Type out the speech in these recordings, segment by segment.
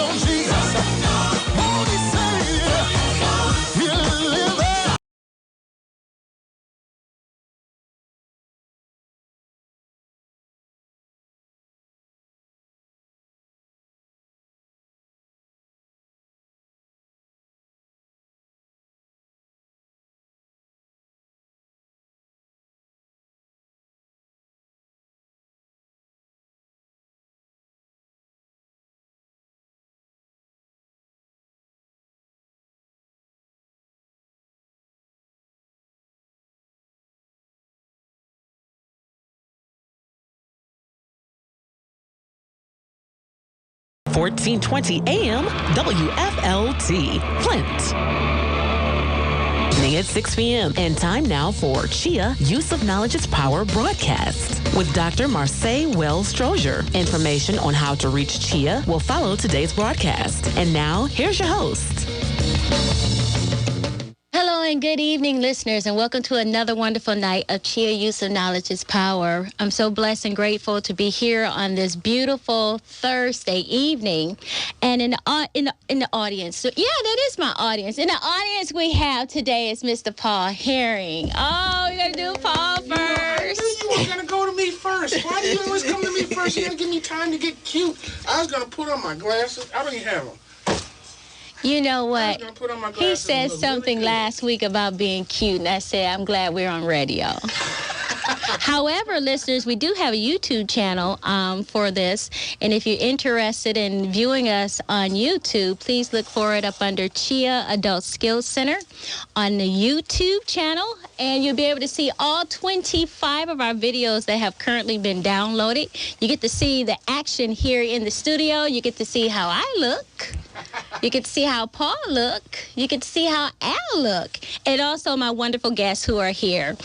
on, Jesus. Won't he say, he'll live. 1420 AM WFLT, Flint. At 6 p.m. and time now for CHEA Use of Knowledge is Power broadcast with Dr. Marseille Wells-Strozier. Information on how to reach CHEA will follow today's broadcast. And now, here's your host. Hello and good evening, listeners, and welcome to another wonderful night of CHEA Use of Knowledge is Power. I'm so blessed and grateful to be here on this beautiful Thursday evening. And in the audience, so yeah, that is my audience. In the audience we have today is Mr. Paul Herring. Oh, you're going to do Paul first. I knew you were going to go to me first. Why do you always come to me first? You got to give me time to get cute. I was going to put on my glasses. I don't even have them. You know what? He said something last week about being cute, and I said, I'm glad we're on radio. However, listeners, we do have a YouTube channel for this, and if you're interested in viewing us on YouTube, please look for it up under CHEA Adult Skills Center on the YouTube channel, and you'll be able to see all 25 of our videos that have currently been downloaded. You get to see the action here in the studio. You get to see how I look. You get to see how Paul look. You get to see how Al look. And also my wonderful guests who are here.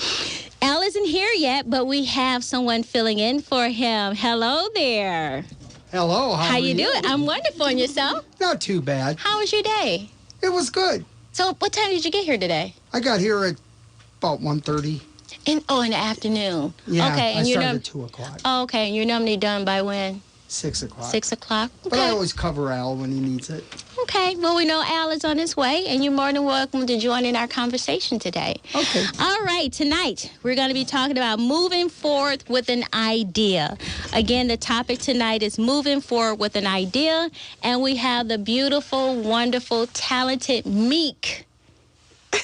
Al isn't here yet, but we have someone filling in for him. Hello there. Hello, how are you doing? I'm wonderful. And yourself? Not too bad. How was your day? It was good. So what time did you get here today? I got here at about 1:30. In the afternoon. Yeah, okay, I started at 2 o'clock. Oh, okay, and you're normally done by when? 6 o'clock. 6 o'clock? Okay. But I always cover Al when he needs it. Okay, well, we know Al is on his way, and you're more than welcome to join in our conversation today. Okay. All right, tonight, we're going to be talking about moving forward with an idea. Again, the topic tonight is moving forward with an idea, and we have the beautiful, wonderful, talented Meek.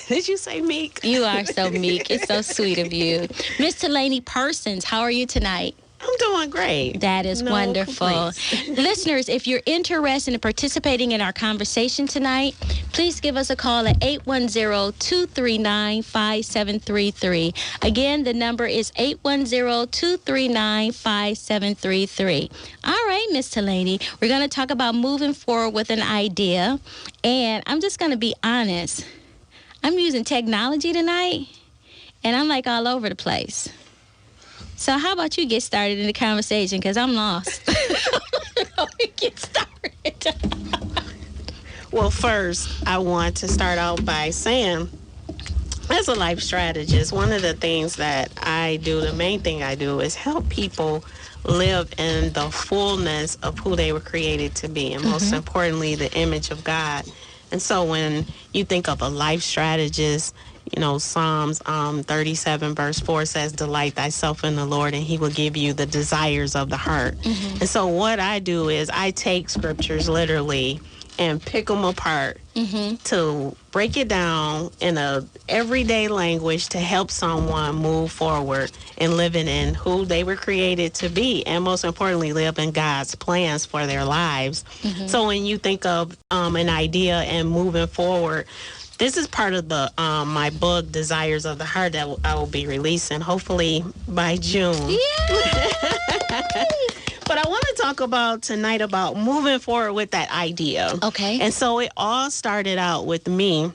Did you say Meek? You are so meek. It's so sweet of you. Miss Delaney Persons, how are you tonight? I'm doing great. That is wonderful. Listeners, if you're interested in participating in our conversation tonight, please give us a call at 810-239-5733. Again, the number is 810-239-5733. All right, Miss Delaney, we're going to talk about moving forward with an idea. And I'm just going to be honest. I'm using technology tonight, and I'm like all over the place. So how about you get started in the conversation, because I'm lost. Get started. Well, first, I want to start out by saying, as a life strategist, one of the things that I do, the main thing I do, is help people live in the fullness of who they were created to be, and most importantly, the image of God. And so when you think of a life strategist, you know, Psalms 37 verse 4 says, delight thyself in the Lord and he will give you the desires of the heart. And so what I do is I take scriptures literally and pick them apart to break it down in a everyday language to help someone move forward in living in who they were created to be, and most importantly, live in God's plans for their lives. So when you think of an idea and moving forward, this is part of the my book, Desires of the Heart, that I will be releasing hopefully by June. But I want to talk about tonight about moving forward with that idea. Okay. And so it all started out with me.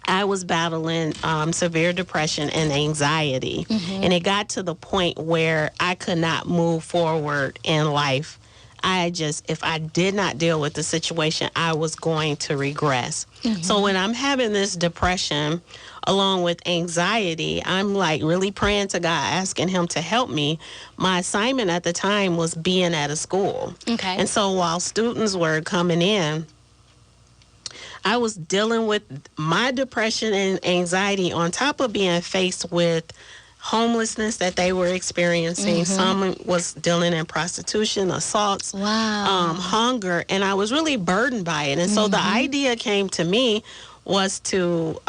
I was battling severe depression and anxiety. And it got to the point where I could not move forward in life. if I did not deal with the situation, I was going to regress. So when I'm having this depression along with anxiety, I'm like really praying to God, asking him to help me. My assignment at the time was being at a school. Okay. And so while students were coming in, I was dealing with my depression and anxiety on top of being faced with homelessness that they were experiencing. Some was dealing in prostitution, assaults, hunger, and I was really burdened by it. And so the idea came to me was to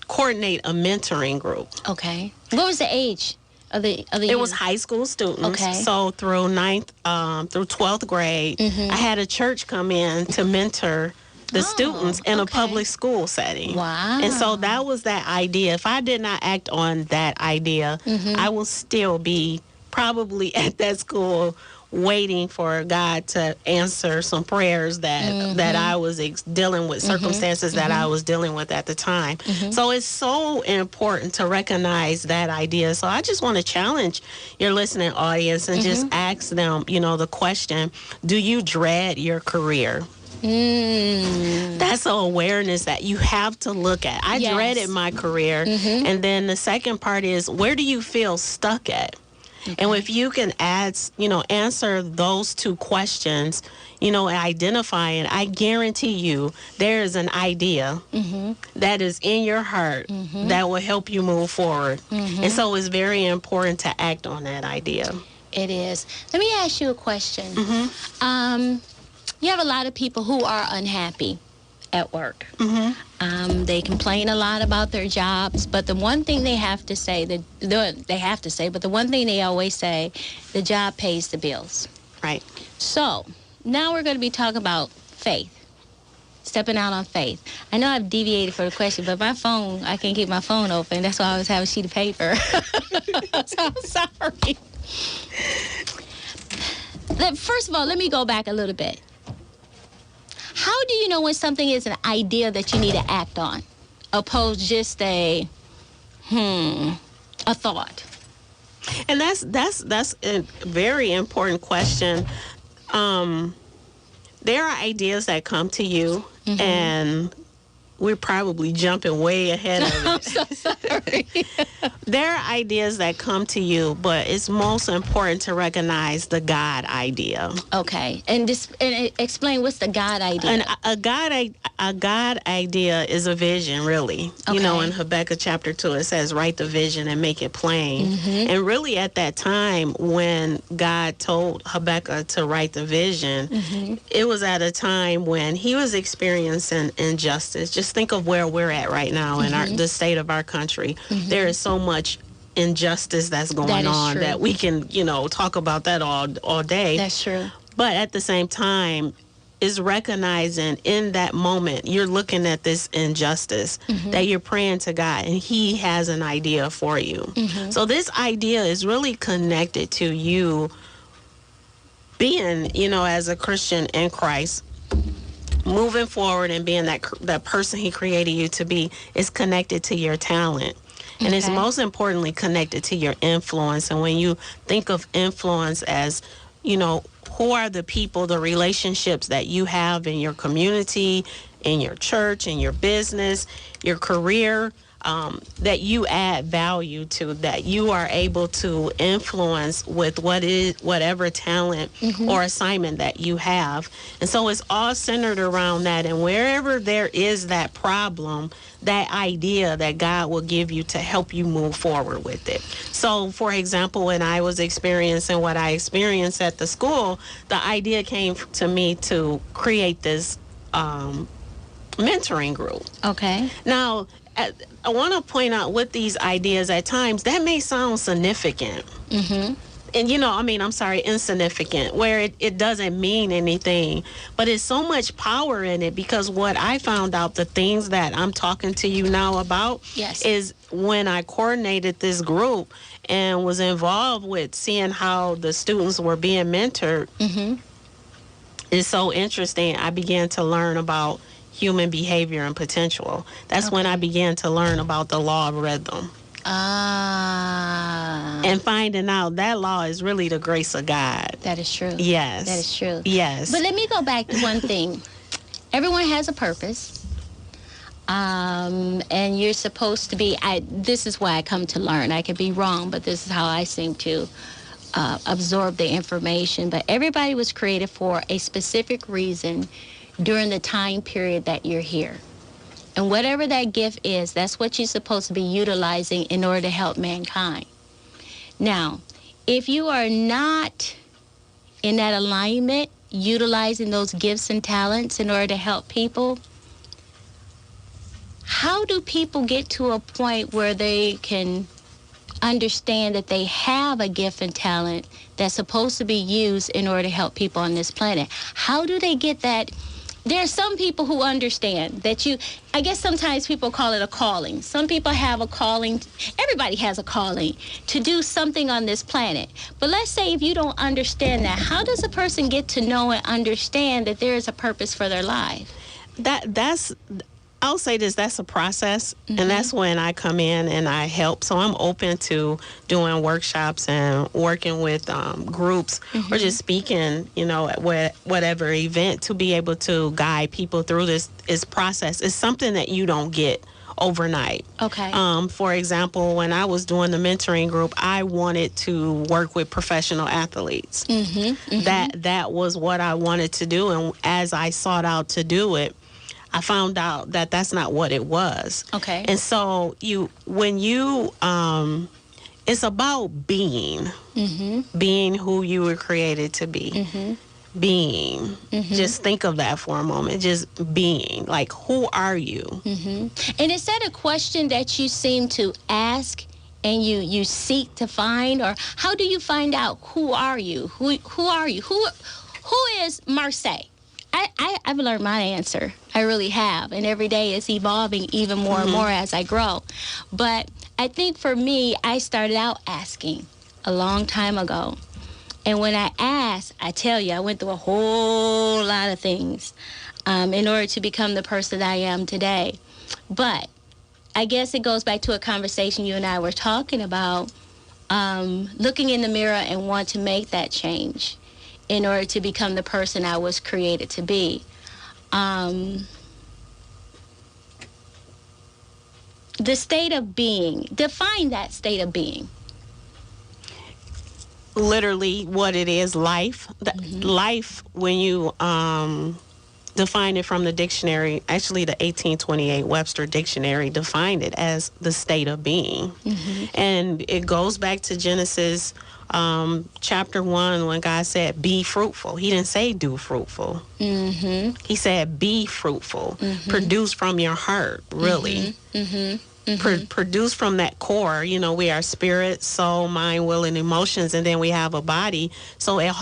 coordinate a mentoring group. Okay. What was the age of the It was high school students. Okay. So through 9th through 12th grade, I had a church come in to mentor the students in a public school setting. Wow. And so that was that idea. If I did not act on that idea, I will still be probably at that school waiting for God to answer some prayers that I was dealing with, circumstances that I was dealing with at the time. So it's so important to recognize that idea. So I just want to challenge your listening audience and just ask them, the question, do you dread your career? That's an awareness that you have to look at. I dreaded my career. And then the second part is, where do you feel stuck at? And if you can answer those two questions, identifying, I guarantee you there is an idea that is in your heart that will help you move forward. And so it's very important to act on that idea. It is. Let me ask you a question. You have a lot of people who are unhappy at work. They complain a lot about their jobs, but the one thing they have to say, but the one thing they always say, the job pays the bills. Right. So now we're going to be talking about faith, stepping out on faith. I know I've deviated for the question, but my phone, I can't keep my phone open. That's why I always have a sheet of paper. So I'm sorry. First of all, let me go back a little bit. How do you know when something is an idea that you need to act on, opposed just a thought? And that's a very important question. There are ideas that come to you, and we're probably jumping way ahead of it. I'm so sorry. There are ideas that come to you, but it's most important to recognize the God idea. Okay, and explain what's the God idea. And a God idea is a vision, really. Okay. In Habakkuk chapter 2, it says, write the vision and make it plain. And really at that time when God told Habakkuk to write the vision, it was at a time when he was experiencing injustice. Just think of where we're at right now in the state of our country. There is so much injustice that's going on true. that we can, talk about that all day. That's true. But at the same time, is recognizing in that moment you're looking at this injustice, that you're praying to God, and he has an idea for you. So this idea is really connected to you being, as a Christian in Christ, moving forward and being that person he created you to be, is connected to your talent. And it's most importantly connected to your influence. And when you think of influence as, who are the people, the relationships that you have in your community, in your church, in your business, your career, that you add value to, that you are able to influence with whatever talent or assignment that you have. And so it's all centered around that. And wherever there is that problem, that idea that God will give you to help you move forward with it. So, for example, when I was experiencing what I experienced at the school, the idea came to me to create this mentoring group. Okay. Now, I want to point out with these ideas at times, that may sound significant. And, insignificant, where it doesn't mean anything. But it's so much power in it, because what I found out, the things that I'm talking to you now about, is when I coordinated this group and was involved with seeing how the students were being mentored. It's so interesting. I began to learn about human behavior and potential. That's when I began to learn about the law of rhythm. And And finding out that law is really the grace of God. That is true. Yes. That is true. Yes. But let me go back to one thing. Everyone has a purpose. And you're supposed to be, this is why I come to learn. I could be wrong, but this is how I seem to absorb the information. But everybody was created for a specific reason during the time period that you're here. And whatever that gift is, that's what you're supposed to be utilizing in order to help mankind. Now, if you are not in that alignment, utilizing those gifts and talents in order to help people, how do people get to a point where they can understand that they have a gift and talent that's supposed to be used in order to help people on this planet? How do they get that? There are some people who understand that I guess sometimes people call it a calling. Some people have a calling. Everybody has a calling to do something on this planet. But let's say if you don't understand that, how does a person get to know and understand that there is a purpose for their life? I'll say this, that's a process, and that's when I come in and I help. So I'm open to doing workshops and working with groups or just speaking, at whatever event to be able to guide people through this process. It's something that you don't get overnight. Okay. For example, when I was doing the mentoring group, I wanted to work with professional athletes. That was what I wanted to do, and as I sought out to do it, I found out that that's not what it was. Okay. And so it's about being who you were created to be. Being. Just think of that for a moment. Just being. Like, who are you? And is that a question that you seem to ask and you seek to find? Or how do you find out who are you? Who are you? Who is Marseille? I've learned my answer. I really have. And every day it's evolving even more and more as I grow. But I think for me, I started out asking a long time ago. And when I asked, I tell you, I went through a whole lot of things in order to become the person I am today. But I guess it goes back to a conversation you and I were talking about, looking in the mirror and want to make that change in order to become the person I was created to be. The state of being, define that state of being. Literally what it is, life. Life, when you define it from the dictionary, actually the 1828 Webster Dictionary defined it as the state of being. And it goes back to Genesis chapter 1 when God said, be fruitful. He didn't say do fruitful. He said be fruitful. Produce from your heart, really. Produce from that core. We are spirit, soul, mind, will, and emotions, and then we have a body. So it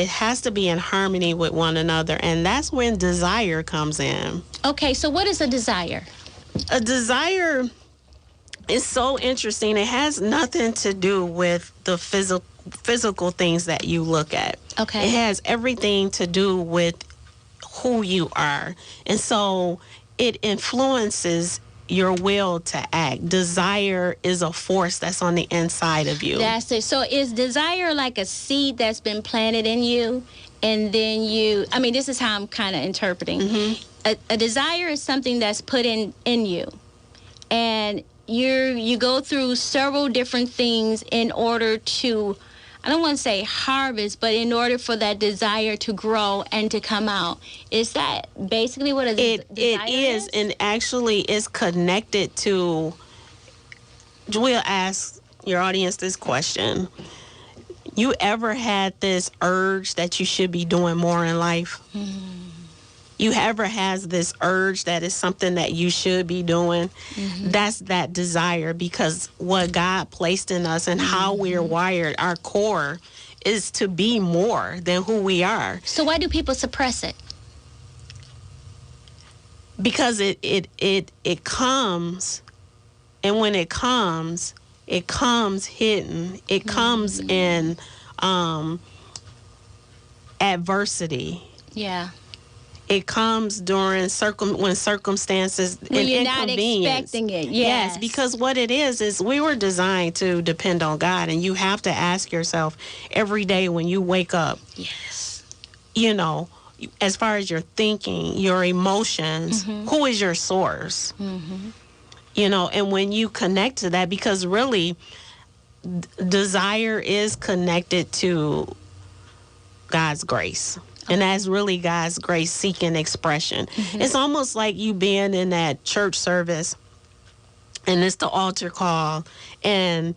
has to be in harmony with one another, and that's when desire comes in. Okay, so what is a desire? A desire is so interesting. It has nothing to do with the physical things that you look at. Okay. It has everything to do with who you are. And so it influences your will to act. Desire is a force that's on the inside of you. That's it. So is desire like a seed that's been planted in you, and then this is how I'm kind of interpreting. A desire is something that's put in you, and you go through several different things in order to, I don't want to say harvest, but in order for that desire to grow and to come out. Is that basically what desire is? It is, and actually it's connected to, we'll ask your audience this question. You ever had this urge that you should be doing more in life? You ever has this urge that is something that you should be doing? That's that desire, because what God placed in us and how we're wired, our core, is to be more than who we are. So why do people suppress it? Because it comes, and when it comes hidden. It comes in adversity. Yeah. it comes during when circumstances when and you're not inconvenience. expecting it. Yes, because what it is we were designed to depend on God, and you have to ask yourself every day when you wake up, Yes. you know, as far as your thinking, your emotions, who is your source? You know, and when you connect to that, because really desire is connected to God's grace. And that's really God's grace seeking expression. It's almost like you being in that church service and it's the altar call and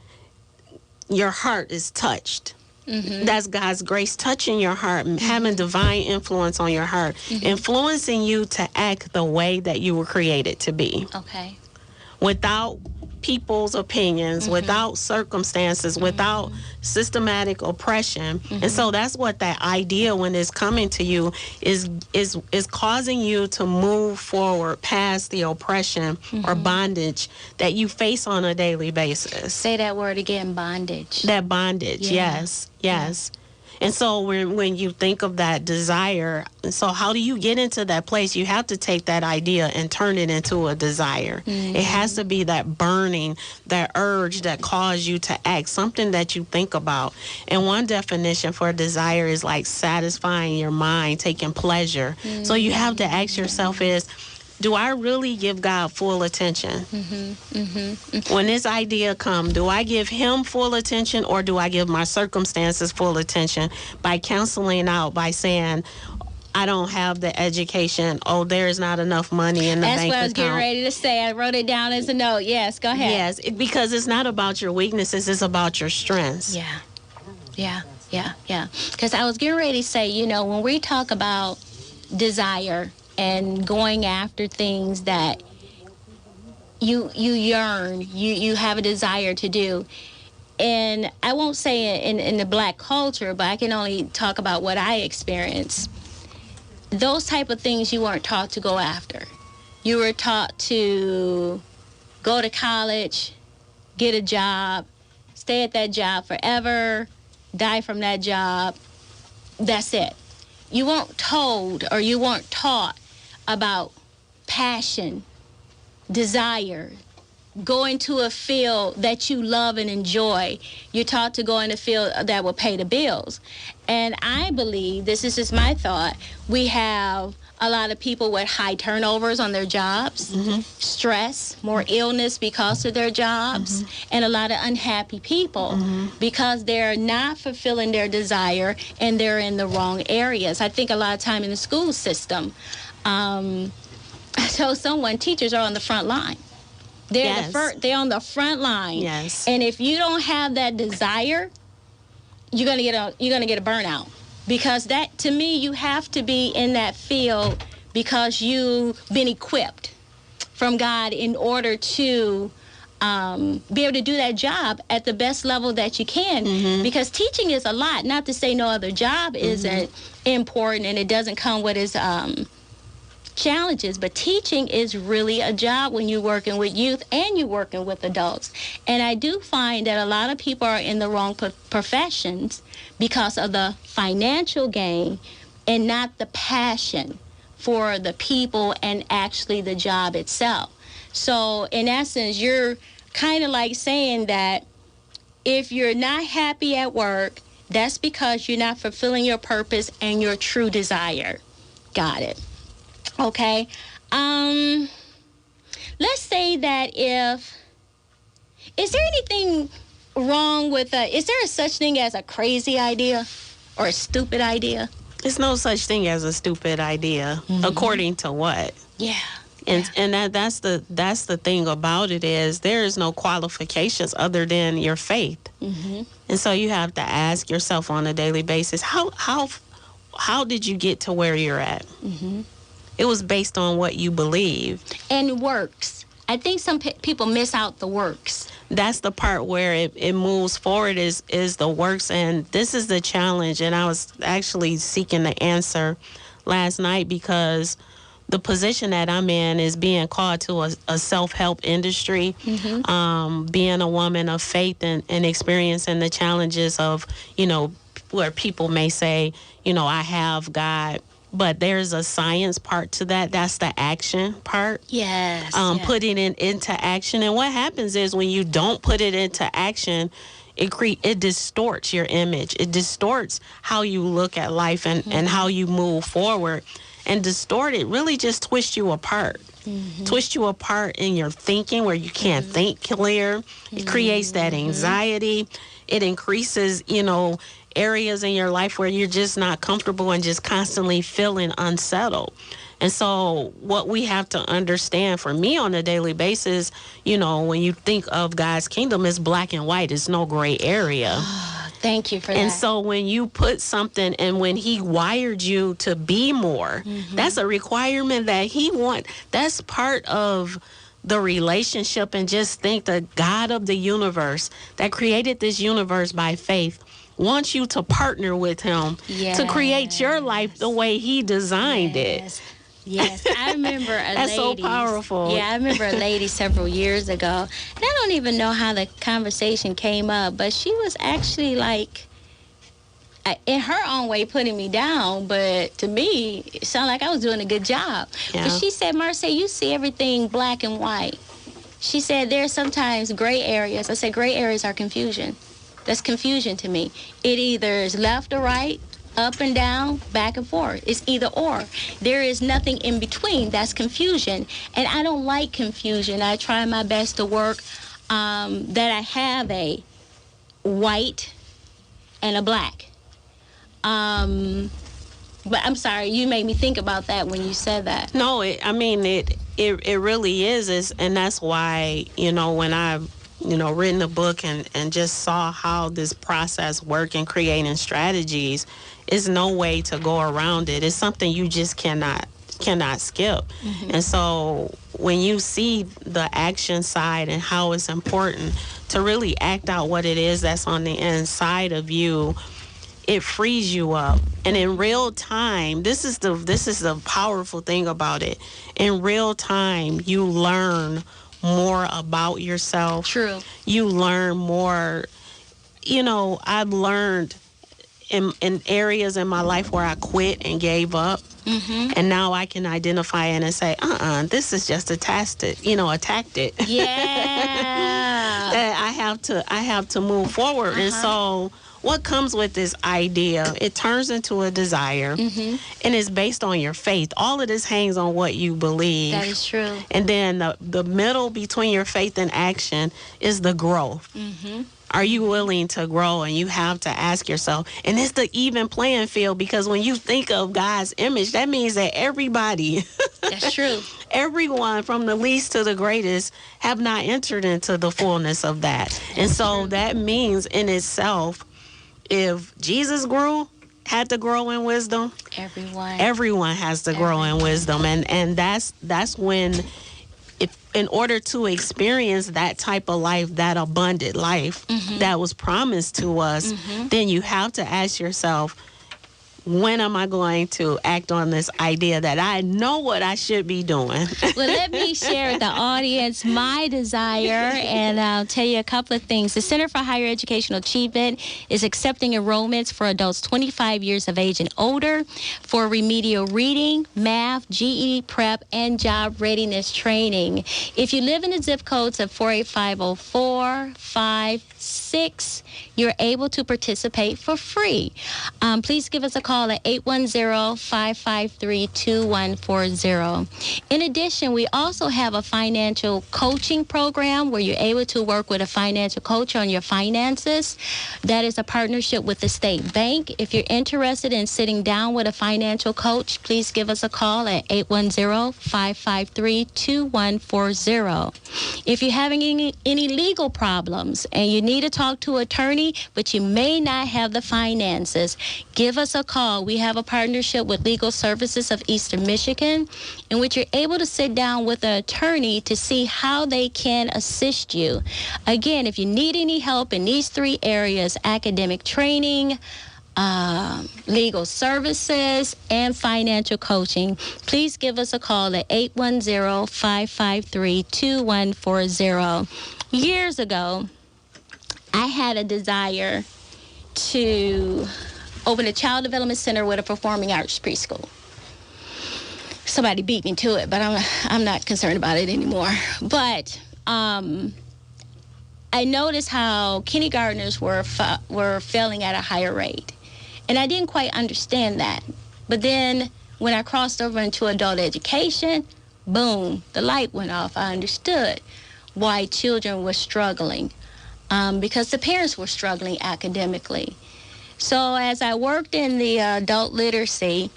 your heart is touched. That's God's grace touching your heart, having divine influence on your heart, influencing you to act the way that you were created to be. Okay. Without people's opinions, without circumstances, without systematic oppression. And so that's what that idea, when it's coming to you, is causing you to move forward past the oppression or bondage that you face on a daily basis. Say that word again, bondage. That bondage, yes. And so when you think of that desire, so how do you get into that place? You have to take that idea and turn it into a desire. It has to be that burning, that urge that causes you to act, something that you think about. And one definition for desire is like satisfying your mind, taking pleasure. So you have to ask yourself is, do I really give God full attention? When this idea comes, do I give him full attention, or do I give my circumstances full attention by canceling out, by saying, I don't have the education, oh, there's not enough money in the bank account. That's what I was getting ready to say. I wrote it down as a note. Yes, go ahead. Yes, because it's not about your weaknesses, it's about your strengths. Yeah. Because I was getting ready to say, you know, when we talk about desire and going after things that you yearn, you have a desire to do. And I won't say in the black culture, but I can only talk about what I experienced. Those type of things you weren't taught to go after. You were taught to go to college, get a job, stay at that job forever, die from that job. That's it. You weren't told, or you weren't taught about passion, desire, go into a field that you love and enjoy. You're taught to go in a field that will pay the bills. And I believe, this is just my thought, we have a lot of people with high turnovers on their jobs, stress, more illness because of their jobs, and a lot of unhappy people because they're not fulfilling their desire and they're in the wrong areas. I think a lot of time in the school system, I told someone, teachers are on the front line. They're they're on the front line. Yes. And if you don't have that desire, you're gonna get a burnout. Because that, to me, you have to be in that field because you've been equipped from God in order to be able to do that job at the best level that you can. Because teaching is a lot. Not to say no other job isn't important and it doesn't come with its challenges, but teaching is really a job when you're working with youth and you're working with adults. And I do find that a lot of people are in the wrong professions because of the financial gain and not the passion for the people and actually the job itself. So in essence, you're kind of like saying that if you're not happy at work, that's because you're not fulfilling your purpose and your true desire. Got it. Okay. Let's say that is there anything wrong with is there a such thing as a crazy idea or a stupid idea? There's no such thing as a stupid idea, according to what? Yeah. And that's the thing about it is there is no qualifications other than your faith. And so you have to ask yourself on a daily basis, how did you get to where you're at? It was based on what you believe. And works. I think some people miss out the works. That's the part where it moves forward is the works. And this is the challenge. And I was actually seeking the answer last night because the position that I'm in is being called to a self-help industry, being a woman of faith and experiencing the challenges of, where people may say, I have God but there's a science part to that. That's the action part. Yes. Putting it into action. And what happens is when you don't put it into action, it distorts your image. It distorts how you look at life and how you move forward. And distort it really just twists you apart. Twist you apart in your thinking where you can't think clear. It creates that anxiety. It increases, areas in your life where you're just not comfortable and just constantly feeling unsettled. And so what we have to understand for me on a daily basis, when you think of God's kingdom, it's black and white. It's no gray area. Thank you for that. And so when you put something and when he wired you to be more, that's a requirement that he wants. That's part of the relationship. And just think the God of the universe that created this universe by faith wants you to partner with him to create your life the way he designed it. Yes, I remember a lady. That's so powerful. Yeah, I remember a lady several years ago. And I don't even know how the conversation came up, but she was actually like, in her own way, putting me down. But to me, it sounded like I was doing a good job. Yeah. But she said, Marcy, you see everything black and white. She said, there's sometimes gray areas. I said, gray areas are confusion. That's confusion to me. It either is left or right, up and down, back and forth. It's either or. There is nothing in between. That's confusion. And I don't like confusion. I try my best to work that I have a white and a black. But I'm sorry, you made me think about that when you said that. No, it really is. And that's why, when I've written a book and just saw how this process works in creating strategies, is no way to go around it. It's something you just cannot skip. And so when you see the action side and how it's important to really act out what it is that's on the inside of you, it frees you up. And in real time, this is the powerful thing about it. In real time, you learn more about yourself. True. You learn more. I've learned in areas in my life where I quit and gave up. And now I can identify it and say, this is just a tactic. Yeah. That I have to move forward. And so what comes with this idea, it turns into a desire, and it's based on your faith. All of this hangs on what you believe. That is true. And then the middle between your faith and action is the growth. Are you willing to grow? And you have to ask yourself, and it's the even playing field, because when you think of God's image, that means that everybody, That's true. everyone from the least to the greatest have not entered into the fullness of that. And so that means in itself, if Jesus had to grow in wisdom, everyone has to grow in wisdom. And that's when, if in order to experience that type of life, that abundant life that was promised to us, then you have to ask yourself, when am I going to act on this idea that I know what I should be doing? Well, let me share with the audience my desire, and I'll tell you a couple of things. The Center for Higher Educational Achievement is accepting enrollments for adults 25 years of age and older for remedial reading, math, GED prep, and job readiness training. If you live in the zip codes of 48504, 56, you're able to participate for free. Please give us a call at 810-553-2140. In addition, we also have a financial coaching program where you're able to work with a financial coach on your finances. That is a partnership with the State Bank. If you're interested in sitting down with a financial coach, please give us a call at 810-553-2140. If you're having any legal problems and you need to talk to an attorney, but you may not have the finances, give us a call. We have a partnership with Legal Services of Eastern Michigan, in which you're able to sit down with an attorney to see how they can assist you. Again, if you need any help in these three areas, academic training, legal services, and financial coaching, please give us a call at 810-553-2140. Years ago, I had a desire to open a child development center with a performing arts preschool. somebody beat me to it, but I'm not concerned about it anymore. But I noticed how kindergartners were failing at a higher rate. And I didn't quite understand that. But then when I crossed over into adult education, boom, the light went off. I understood why children were struggling, because the parents were struggling academically. So as I worked in the adult literacy,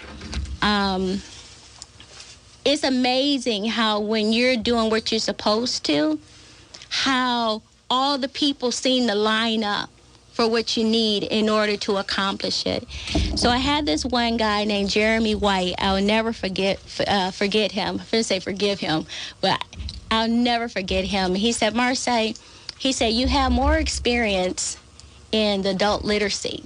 it's amazing how when you're doing what you're supposed to, how all the people seem to line up for what you need in order to accomplish it. So I had this one guy named Jeremy White. I'll never forget him. I was going to say forgive him, but I'll never forget him. He said, Marseille, he said, you have more experience in the adult literacy.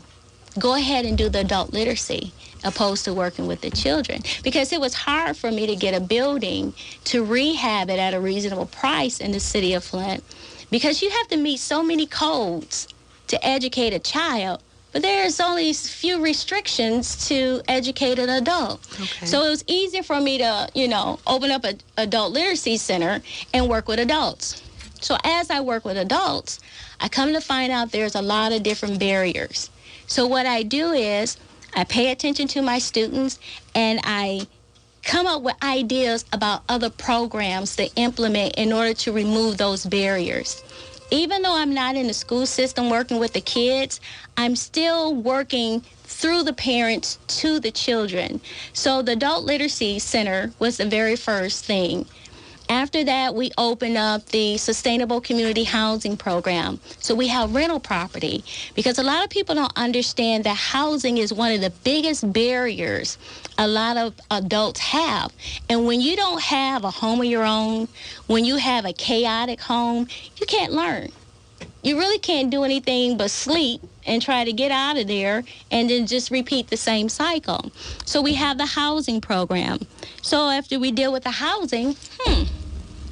Go ahead and do the adult literacy opposed to working with the children, because it was hard for me to get a building to rehab it at a reasonable price in the city of Flint, because you have to meet so many codes to educate a child, but there's only few restrictions to educate an adult. Okay. So it was easier for me to, open up an adult literacy center and work with adults. So as I work with adults, I come to find out there's a lot of different barriers. So what I do is I pay attention to my students, and I come up with ideas about other programs to implement in order to remove those barriers. Even though I'm not in the school system working with the kids, I'm still working through the parents to the children. So the Adult Literacy Center was the very first thing. After that, we opened up the Sustainable Community Housing Program. So we have rental property, because a lot of people don't understand that housing is one of the biggest barriers a lot of adults have. And when you don't have a home of your own, when you have a chaotic home, you can't learn. You really can't do anything but sleep and try to get out of there and then just repeat the same cycle. So we have the housing program. So after we deal with the housing,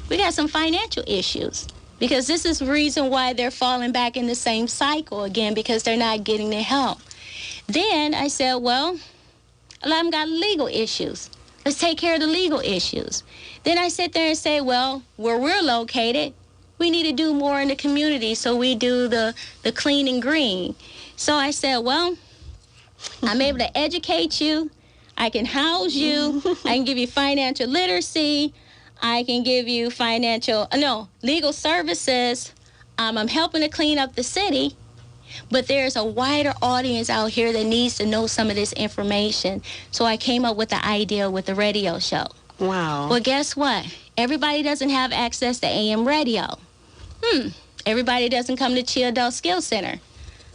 we got some financial issues, because this is the reason why they're falling back in the same cycle again, because they're not getting the help. Then I said, well, a lot of them got legal issues. Let's take care of the legal issues. Then I sit there and say, well, where we're located, we need to do more in the community, so we do the clean and green. So I said, well, I'm able to educate you. I can house you. I can give you financial literacy. I can give you legal services. I'm helping to clean up the city. But there's a wider audience out here that needs to know some of this information. So I came up with the idea with the radio show. Wow. Well, guess what? Everybody doesn't have access to AM radio. Everybody doesn't come to CHEA Adult Skills Center.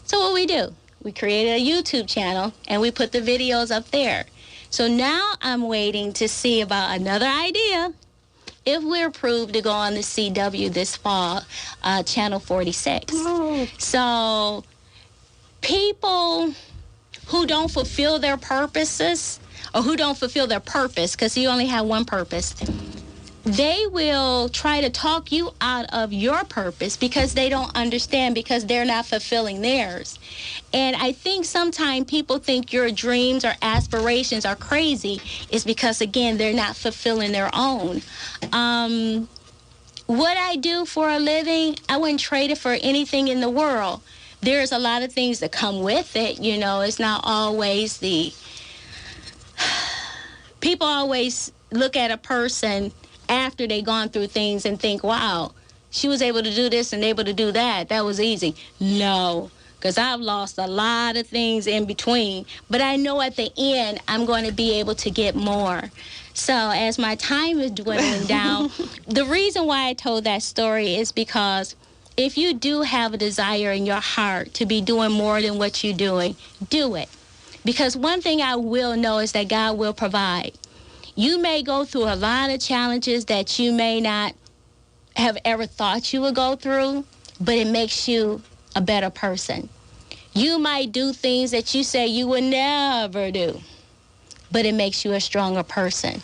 So what we do? We created a YouTube channel, and we put the videos up there. So now I'm waiting to see about another idea. If we're approved to go on the CW this fall, Channel 46. Oh. So people who don't fulfill their purposes, or who don't fulfill their purpose, because you only have one purpose, they will try to talk you out of your purpose because they don't understand, because they're not fulfilling theirs. And I think sometimes people think your dreams or aspirations are crazy is because, again, they're not fulfilling their own. What I do for a living, I wouldn't trade it for anything in the world. There's a lot of things that come with it. It's not always people always look at a person after they've gone through things and think, wow, she was able to do this and able to do that. That was easy. No, because I've lost a lot of things in between. But I know at the end, I'm going to be able to get more. So as my time is dwindling down, the reason why I told that story is because if you do have a desire in your heart to be doing more than what you're doing, do it. Because one thing I will know is that God will provide. You may go through a lot of challenges that you may not have ever thought you would go through, but it makes you a better person. You might do things that you say you would never do, but it makes you a stronger person.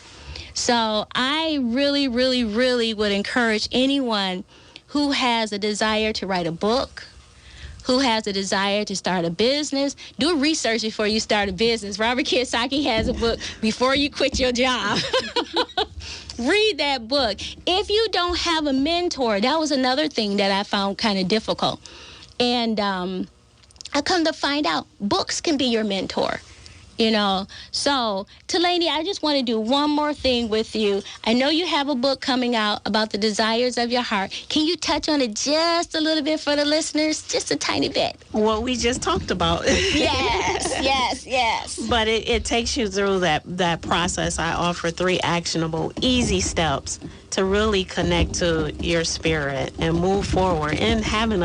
So I really, really, really would encourage anyone who has a desire to write a book, who has a desire to start a business, do research before you start a business. Robert Kiyosaki has a book, Before You Quit Your Job. Read that book. If you don't have a mentor, that was another thing that I found kind of difficult. And I come to find out books can be your mentor. You know, so Talani, I just want to do one more thing with you. I know you have a book coming out about the desires of your heart. Can you touch on it just a little bit for the listeners? Just a tiny bit. What we just talked about. Yes. But it takes you through that process. I offer 3 actionable, easy steps to really connect to your spirit and move forward and having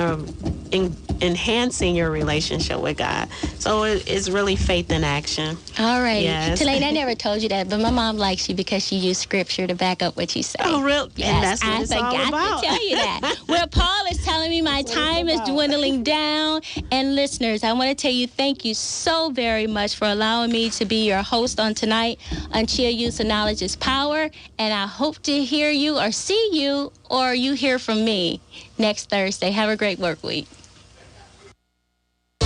enhancing your relationship with God. So it's really faith in action. All right. Yes. Talani, I never told you that, but my mom likes you because she used scripture to back up what you say. Oh, really? Yes, And that's what I it's all forgot about. to tell you that. Well, Paul is telling me my time is dwindling down. And listeners, I want to tell you thank you so very much for allowing me to be your host on tonight on CHEA Use of Knowledge is Power. And I hope to hear you or see you or you hear from me next Thursday. Have a great work week.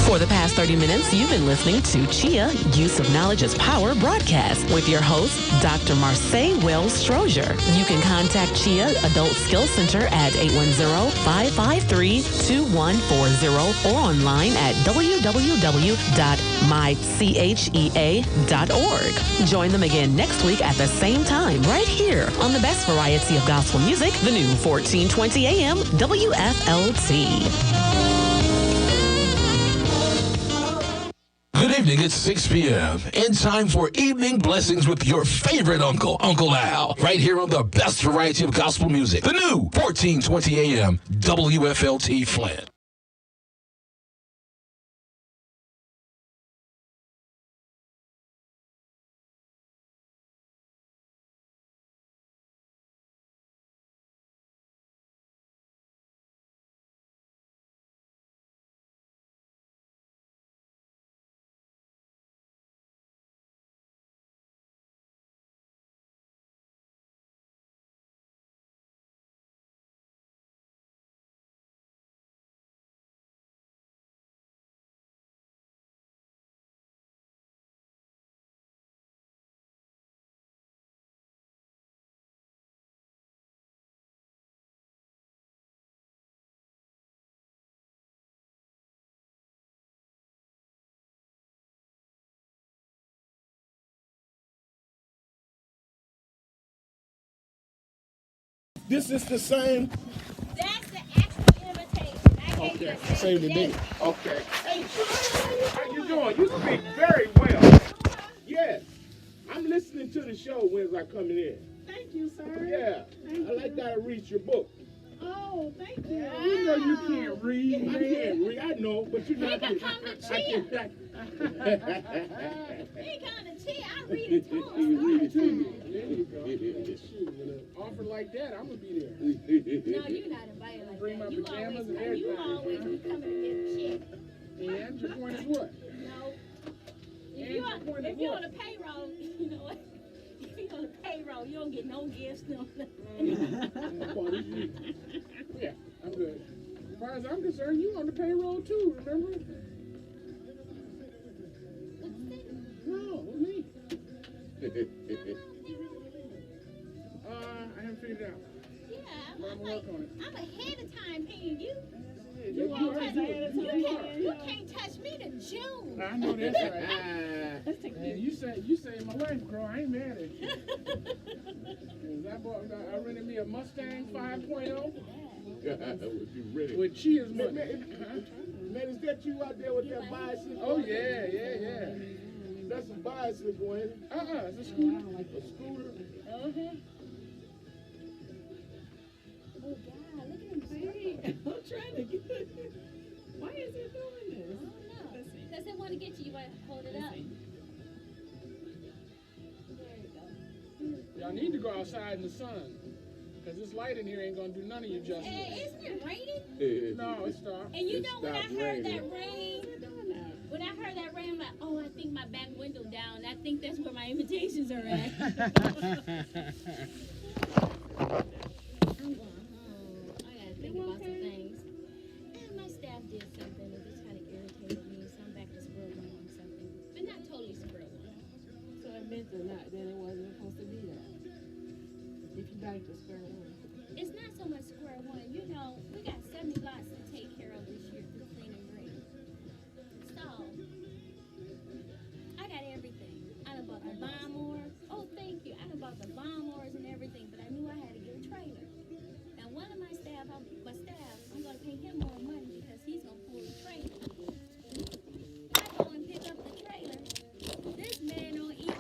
For the past 30 minutes, you've been listening to CHEA Use of Knowledge is Power broadcast with your host, Dr. Marseille Wells-Strozier. You can contact CHEA Adult Skills Center at 810-553-2140 or online at www.mychea.org. Join them again next week at the same time right here on the best variety of gospel music, the new 1420 AM WFLT. Good evening, it's 6 p.m. and time for Evening Blessings with your favorite uncle, Uncle Al, right here on the best variety of gospel music, the new 1420 AM WFLT Flint. This is the same. That's the actual invitation. Okay, save the date. Okay. Hey, how you doing? You speak very well. Yes. I'm listening to the show when I come in. Thank you, sir. Yeah. I like how to read your book. Oh, thank you. You know you can't read. I can't read. I know, but you're not. Come to CHEA. You ain't come to CHEA. I read it too. You read it too. There you go. Shoot, with an offer like that, I'm gonna be there. No, you're not invited like Bring that. my pajamas and You everything. always be coming to get a check. And your point is what? No. And If your point is you're what? on a payroll, you know what? If you're on a payroll, you don't get no gifts, no nothing. Yeah, I'm good. As far as I'm concerned, you on the payroll too, remember? No, with me. I haven't figured it out. Yeah, I'm I'm work on it. I'm ahead of time paying you. You You can't touch me to June. I know that's right. And you say my life, girl. I ain't mad at you. 'Cause I rented me a Mustang 5.0. With CHEA's money. Man, is that you out there with that bicycle? Oh, yeah. That's a bicycle, ain't it? It's a scooter. A scooter? Uh-huh. Oh, God, look at him. I'm trying to get it. Why is it doing this? I don't know. Because they want to get you. You want to hold it up. There you go. Y'all need to go outside in the sun. Because this light in here ain't going to do none of you justice. Hey, isn't it raining? No, it stopped. And you know when I heard that rain, I'm like, oh, I think my back window down. I think that's where my invitations are at. I'm going home. I gotta think about some things. And my staff did something. then it wasn't supposed to be that. If you back to square one. It's not so much square one. You know, we got 70 lots to take care of this year through Clean and Green. So, I got everything. I done bought the lawnmowers. Oh, thank you. I done bought the lawnmowers and everything, but I knew I had to get a trailer. Now, one of my staff, I'm going to pay him more money because he's going to pull the trailer. I go and pick up the trailer. This man don't even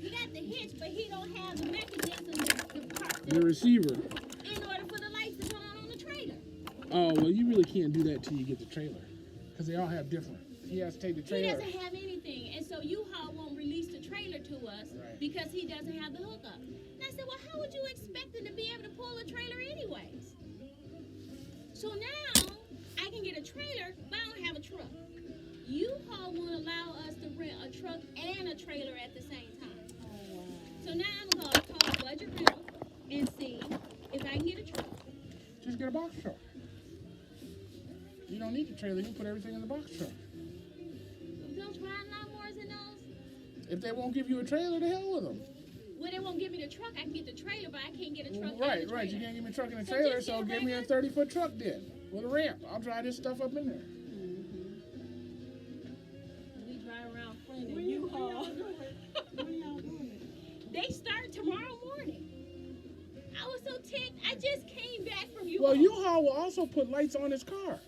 he got the hitch, but he don't have the mechanism to park The receiver. in order for the lights to come on the trailer. Oh, well, you really can't do that till you get the trailer. Because they all have different. He has to take the He trailer. doesn't have anything, and so U-Haul won't release the trailer to us because he doesn't have the hookup. And I said, well, how would you expect him to be able to pull a trailer anyways? So now I can get a trailer, but I don't have a truck. U-Haul won't allow us to rent a truck and a trailer at the same time. So now I'm going to call Budget Rental and see if I can get a truck. Just get a box truck. You don't need the trailer. You can put everything in the box truck. Those riding lawnmowers and those? If they won't give you a trailer, the hell with them. Well, they won't give me the truck. I can get the trailer, but I can't get a truck. Right, and a right. You trailer. can't give me a truck and a So trailer, just so get give me a regular- 30-foot truck then with a ramp. I'll drive this stuff up in there. We drive around friendly U-Haul. They start tomorrow morning. I was so ticked. I just came back from U-Haul. Well, U-Haul will also put lights on his car.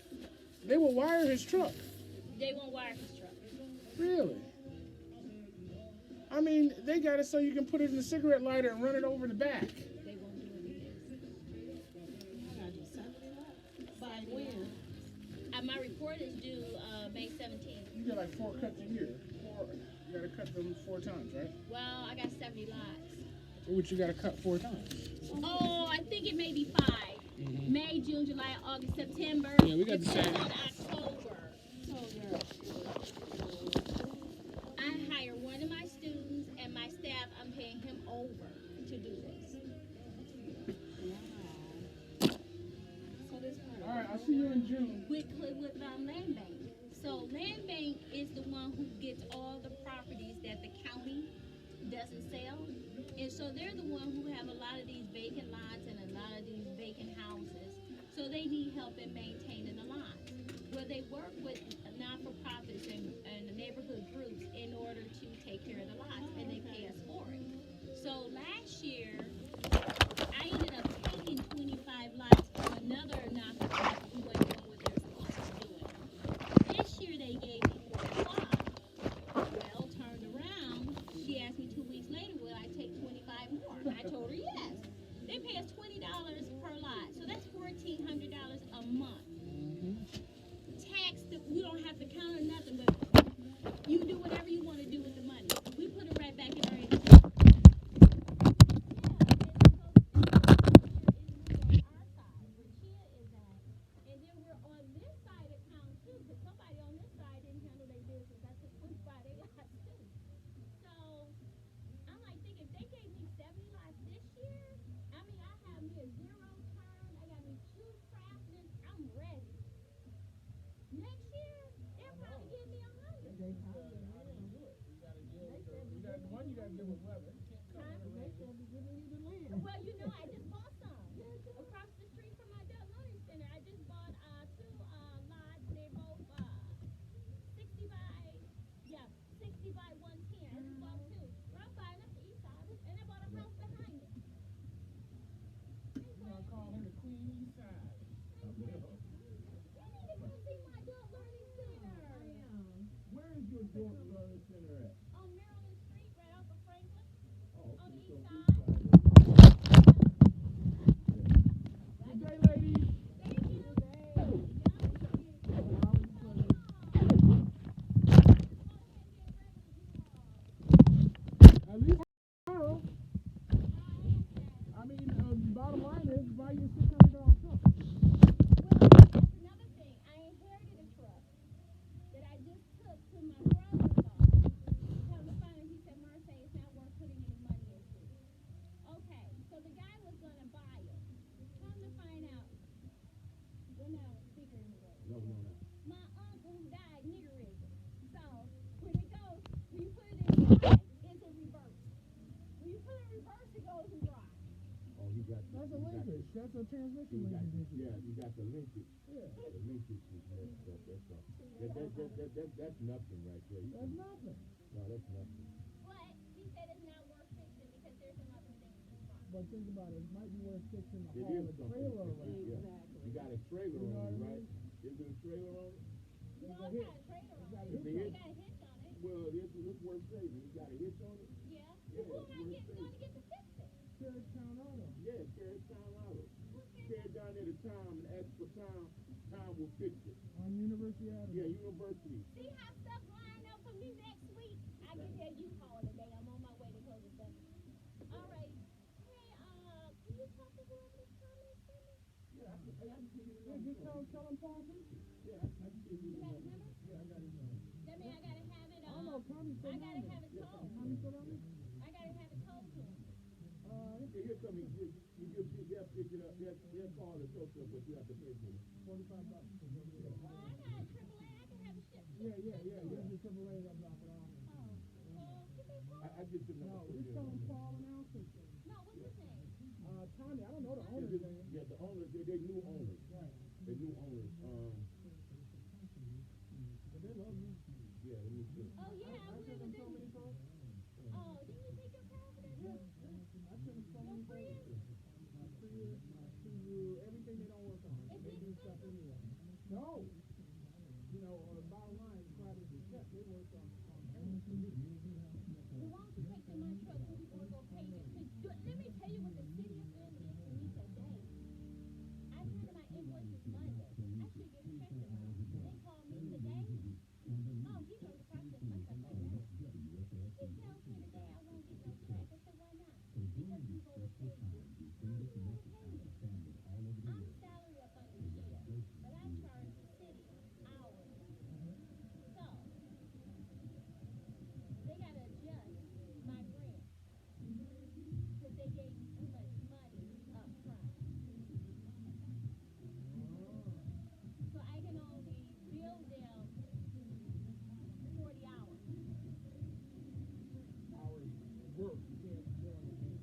They will wire his truck. They won't wire his truck. Really? I mean, they got it so you can put it in a cigarette lighter and run it over the back. They won't do it. By when? My report is due May 17th. You get like 4 cuts a year. You gotta cut them 4 times, right? Well, I got 70 lots. Which you gotta cut 4 times. Oh, I think it may be 5. May, June, July, August, September. Yeah, we got the same. October. I hire one of my students and my staff. I'm paying him over to do this. All right, I'll see you in June. With Land Bank. So Land Bank is the one who gets all the properties that the county doesn't sell. And so they're the one who have a lot of these vacant lots and a lot of these vacant houses. So they need help in maintaining the lots. Where they work with non-for-profits and neighborhood groups in order to take care of the lots, and they pay us for it. So last year, I ended up taking 25 lots from another non-for-profit who wasn't doing what they're supposed to be doing. This year they gave me 45. Well, turned around, she asked me 2 weeks later, will I take 25 more? I told her yes. They pay us $20 per lot, so that's $1,400 a month. Tax that we don't have to count or nothing, but you do whatever you want to do with the money. We put it right back in our account. And then we're on this side account too, because somebody on this side didn't handle their business. I took 25 they lots too. So I'm like thinking, they gave me 70 lots this year. I mean, I have me a 0 turn. I got me 2 craftsmen. I'm ready. Next year, they'll probably give me 100. You gotta deal with weather. Well, you know, I just bought some across the street from my adult learning center. I just bought 2 lots. They're both 60 by 110. I just bought 2. I'm buying up the east side, and I bought a house behind it. I'll call him the Queen East Side. You need to come see my adult learning center. Where is your adult learning center at? On Maryland Street, right off of Franklin. Oh, On the so east east side. side. reverse, it goes dry. Oh, you got That's a linkage. That's a transmission linkage. yeah, you got the linkage. Yeah. The linkage is messed up. That's all. That's nothing right there. That's nothing. No, that's nothing. But he said it's not worth fixing because there's some other things that's wrong. But think about it. It might be worth fixing the It whole is something. trailer around. Yeah. You got a trailer You know on it, what I right? mean? Is it a trailer on it? No, It's a it's hitch. got a trailer It's on got a it. hitch It's a on It it. got a hitch on it. Well, it's worth saving. You got a hitch on it? Yeah. Yeah, Who am it's I worth going to saving. get to fix it? Carriagetown Auto. Yeah, carry Town Auto. Carry down there to Tom and ask for Tom. Tom will fix it. On University Avenue. Yeah, University. See how stuff line up for me next week? I get there, you call today. I'm on my way to close the stuff. All right. Hey, can you talk to whoever this comment for me? Yeah, I can give you the Yeah, number. just tell him Paulson. Yeah, I can give you You the got his number. number? Yeah, I got his number. That means I gotta have it. I don't know. Tommy I still gotta on have there. it told. Tommy still on there? I gotta have it told to him. Okay, he'll come and you have to pick it up. They'll call the tow truck, but you have to pay for it. $45. Well, I got AAA. I can have it shipped. Yeah. Just the AAA that drop it off. Oh, well, give me a call. I get the number. No, just tell him Paul and Alfred. No, what's his name? Tommy, I don't know the owner's name. Yeah, the owners, they new owners. Right. They new owners. But they love me. Yeah, let me see. Oh, yeah, I I will, sent but him so then. many calls. Oh, didn't you take your car over there? Yeah. I sent him so Your many friend? calls. My Prius, my Subaru, everything they don't work on. Is They it do stuff expensive? anyway. No. You know, bottom line, quite as a check, they work on everything. Well, why don't you take to my truck when you gonna go pay this? Let me tell you what the city of Flint did for me today. I turned in my invoices Monday. I should get checked tomorrow. They called me today. Oh, he knows the process much like that. He tells me today I won't get no check. I said, why not? Because we overpaid you. How do you overpay me? I'm salary up under CHEA, but I charge the city hourly. So, they gotta adjust my grant because they gave me too much money up front. So I can only bill them 40 hours. Hours work, you can't do anything.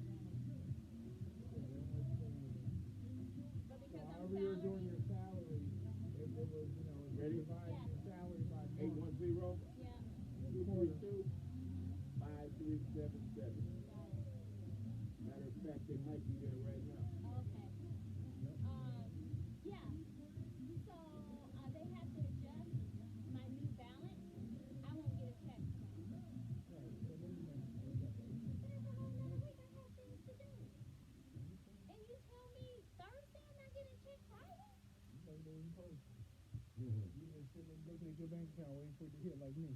But So because I'm however you're doing salary, your salary, if it was, you know, if Ready? you divide your salary by 810 yeah, 232 5377. Matter of fact, they might be there right now. okay. Yeah. So they have to adjust my new balance. I won't get a check tomorrow. There's a whole nother week. I have things to do. And you tell me Thursday I'm not getting a check Friday? You've been sitting and looking at your bank account waiting for it to hit like me.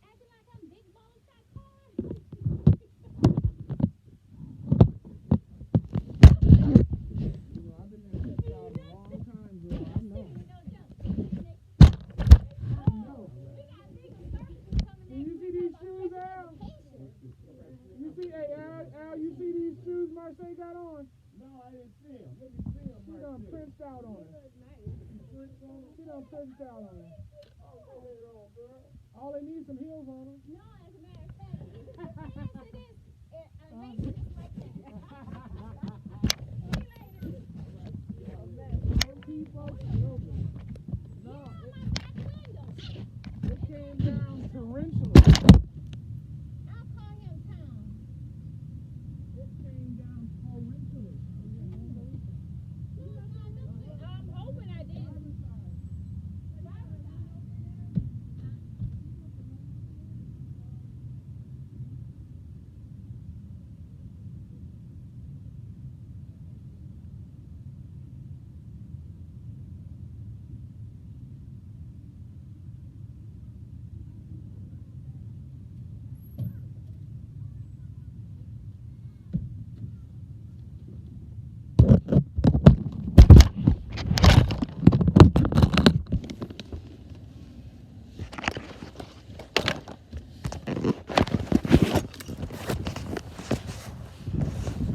Acting like I'm big balls got card. You know, I've been at that job a long time, girl. I know. You see these shoes, Al? You see, hey, Al, you see these shoes Marseille got on? No, I didn't see him. Let me see him. She done princed out on it. She done princed out on it. All they need is some heels on them. No,